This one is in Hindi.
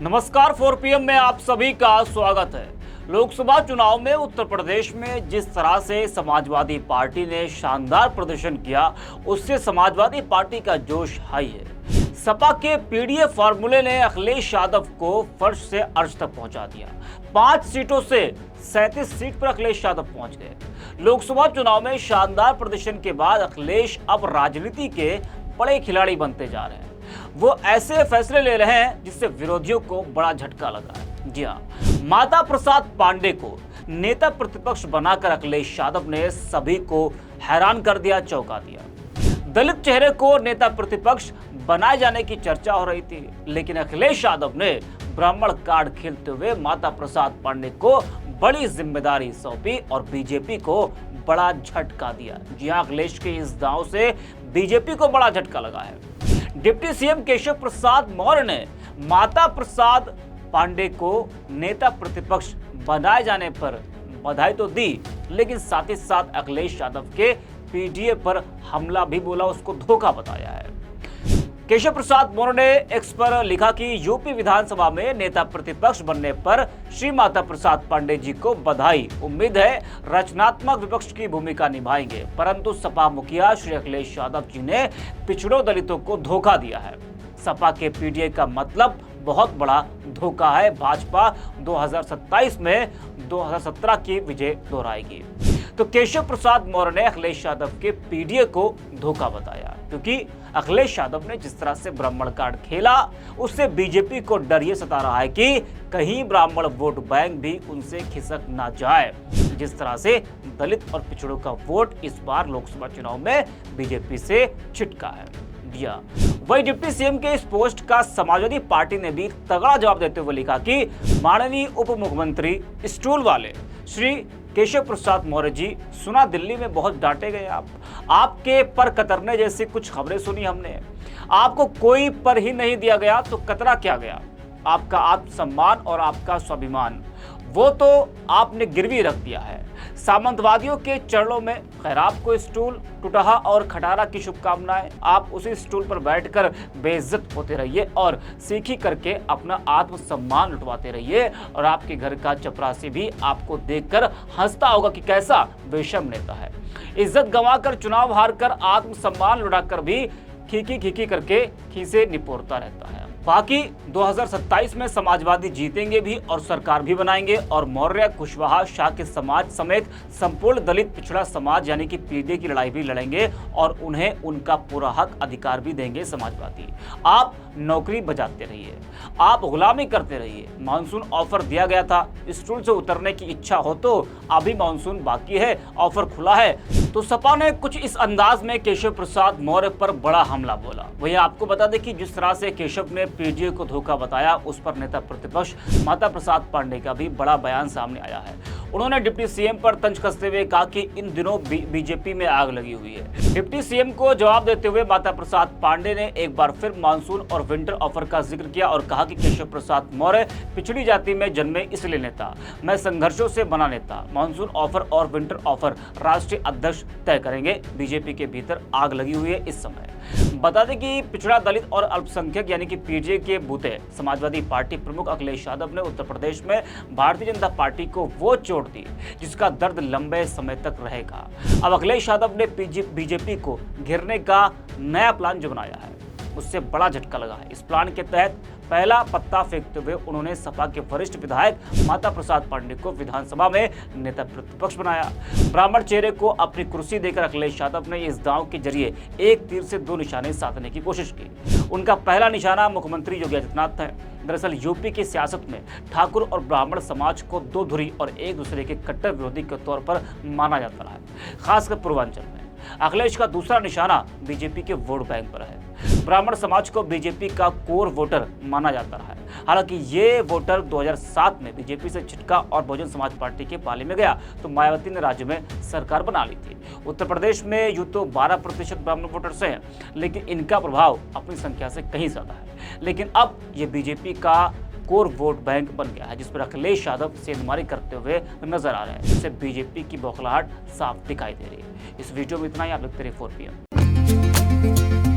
नमस्कार 4 PM में आप सभी का स्वागत है। लोकसभा चुनाव में उत्तर प्रदेश में जिस तरह से समाजवादी पार्टी ने शानदार प्रदर्शन किया, उससे समाजवादी पार्टी का जोश हाई है। सपा के पीडीए फार्मूले ने अखिलेश यादव को फर्श से अर्श तक पहुंचा दिया। 5 सीटों से 37 सीट पर अखिलेश यादव पहुंच गए। लोकसभा चुनाव में शानदार प्रदर्शन के बाद अखिलेश अब राजनीति के बड़े खिलाड़ी बनते जा रहे हैं। वो ऐसे फैसले ले रहे हैं जिससे विरोधियों को बड़ा झटका लगा है। जी हाँ, माता प्रसाद पांडे को नेता प्रतिपक्ष बनाकर अखिलेश यादव ने सभी को हैरान कर दिया, चौंका दिया। दलित चेहरे को नेता प्रतिपक्ष बनाए जाने की चर्चा हो रही थी, लेकिन अखिलेश यादव ने ब्राह्मण कार्ड खेलते हुए माता प्रसाद पांडे को बड़ी जिम्मेदारी सौंपी और बीजेपी को बड़ा झटका दिया। जी हाँ, अखिलेश के इस दांव से बीजेपी को बड़ा झटका लगा है। डिप्टी सीएम केशव प्रसाद मौर्य ने माता प्रसाद पांडे को नेता प्रतिपक्ष बनाए जाने पर बधाई तो दी, लेकिन साथ ही साथ अखिलेश यादव के पीडीए पर हमला भी बोला, उसको धोखा बताया है। केशव प्रसाद मौर्य ने एक्स पर लिखा कि यूपी विधानसभा में नेता प्रतिपक्ष बनने पर श्री माता प्रसाद पांडे जी को बधाई। उम्मीद है रचनात्मक विपक्ष की भूमिका निभाएंगे, परंतु सपा मुखिया श्री अखिलेश यादव जी ने पिछड़ों दलितों को धोखा दिया है। सपा के पीडीए का मतलब बहुत बड़ा धोखा है। भाजपा 2027 में 2017 की विजय दोहराएगी। तो केशव प्रसाद मौर्य ने अखिलेश यादव के पीडीए को धोखा बताया, क्योंकि अखिलेश यादव ने जिस तरह से ब्राह्मण कार्ड खेला, उससे बीजेपी को डर ये सता रहा है कि कहीं ब्राह्मण वोट बैंक भी उनसे खिसक ना जाए। जिस तरह से दलित और पिछड़ों का वोट इस बार लोकसभा चुनाव में बीजेपी से छिटका है दिया। वही डिप्टी सीएम के इस पोस्ट का समाजवादी पार्टी ने भी तगड़ा जवाब देते हुए लिखा कि माननीय उप मुख्यमंत्री स्टूल वाले श्री केशव प्रसाद मौर्य जी, सुना दिल्ली में बहुत डांटे गए आपके पर कतरने जैसी कुछ खबरें सुनी हमने। आपको कोई पर ही नहीं दिया गया तो कतरा क्या गया? आपका आत्मसम्मान और आपका स्वाभिमान वो तो आपने गिरवी रख दिया है सामंतवादियों के चरणों में। खैर, आपको स्टूल, टुटहा और खटारा की शुभकामनाएं। आप उसी स्टूल पर बैठकर बेइज्जत होते रहिए और सीखी करके अपना आत्मसम्मान लुटवाते रहिए, और आपके घर का चपरासी भी आपको देखकर हंसता होगा कि कैसा बेशर्म नेता है। इज्जत गंवाकर, चुनाव हारकर, आत्मसम्मान लुटाकर भी खीखी खीखी करके खीसे निपोरता रहता है। बाकी 2027 में समाजवादी जीतेंगे भी और सरकार भी बनाएंगे, और मौर्य, कुशवाहा, शाह के समाज समेत संपूर्ण दलित पिछड़ा समाज यानी कि पीडीए की लड़ाई भी लड़ेंगे और उन्हें उनका पूरा हक अधिकार भी देंगे समाजवादी। आप नौकरी बजाते रहिए, आप गुलामी करते रहिए। मानसून ऑफर दिया गया था, स्टूल से उतरने की इच्छा हो तो अभी मानसून बाकी है, ऑफर खुला है। तो सपा ने कुछ इस अंदाज में केशव प्रसाद मौर्य पर बड़ा हमला बोला। वही आपको बता दें कि जिस तरह से केशव ने पीडीए को धोखा बताया, उस पर नेता प्रतिपक्ष माता प्रसाद पांडे का भी बड़ा बयान सामने आया है। उन्होंने डिप्टी सीएम पर तंज कसते हुए कहा कि इन दिनों बीजेपी में आग लगी हुई है। डिप्टी सीएम को जवाब देते हुए माता प्रसाद पांडे ने एक बार फिर मानसून और विंटर ऑफर का जिक्र किया और कहा कि केशव प्रसाद मौर्य पिछड़ी जाति में जन्मे इसलिए नेता, मैं संघर्षों से बना नेता। मानसून ऑफर और विंटर ऑफर राष्ट्रीय अध्यक्ष तय करेंगे। बीजेपी के भीतर आग लगी हुई है इस समय। बता दें कि पिछड़ा, दलित और अल्पसंख्यक यानी कि पीडीए के बूते समाजवादी पार्टी प्रमुख अखिलेश यादव ने उत्तर प्रदेश में भारतीय जनता पार्टी को वो चोट दी जिसका दर्द लंबे समय तक रहेगा। अब अखिलेश यादव ने बीजेपी को घेरने का नया प्लान जो बनाया है, उससे बड़ा झटका लगा है। इस प्लान के तहत पहला पत्ता फेंकते हुए उन्होंने सपा के वरिष्ठ विधायक माता प्रसाद पांडे को विधानसभा में नेता प्रतिपक्ष बनाया। ब्राह्मण चेहरे को अपनी कुर्सी देकर अखिलेश यादव ने इस दांव के जरिए एक तीर से 2 निशाने साधने की कोशिश की। उनका पहला निशाना मुख्यमंत्री योगी आदित्यनाथ है। दरअसल यूपी की सियासत में ठाकुर और ब्राह्मण समाज को दो धुरी और एक दूसरे के कट्टर विरोधी के तौर पर माना जाता रहा है, खासकर पूर्वांचल में। अखिलेश का दूसरा निशाना बीजेपी के वोट बैंक पर है। ब्राह्मण समाज को बीजेपी का कोर वोटर माना जाता रहा है। हालांकि ये वोटर 2007 में बीजेपी से छिटका और बहुजन समाज पार्टी के पाले में गया तो मायावती ने राज्य में सरकार बना ली थी। उत्तर प्रदेश में यूं तो 12% ब्राह्मण वोटर्स हैं, लेकिन इनका प्रभाव अपनी संख्या से कहीं ज्यादा है। लेकिन अब ये बीजेपी का कोर वोट बैंक बन गया है, जिस पर अखिलेश यादव सेंधमारी करते हुए नजर आ रहे हैं, जिससे बीजेपी की बौखलाहट साफ दिखाई दे रही है। इस वीडियो में इतना ही। आप देखते रहिए 4 PM।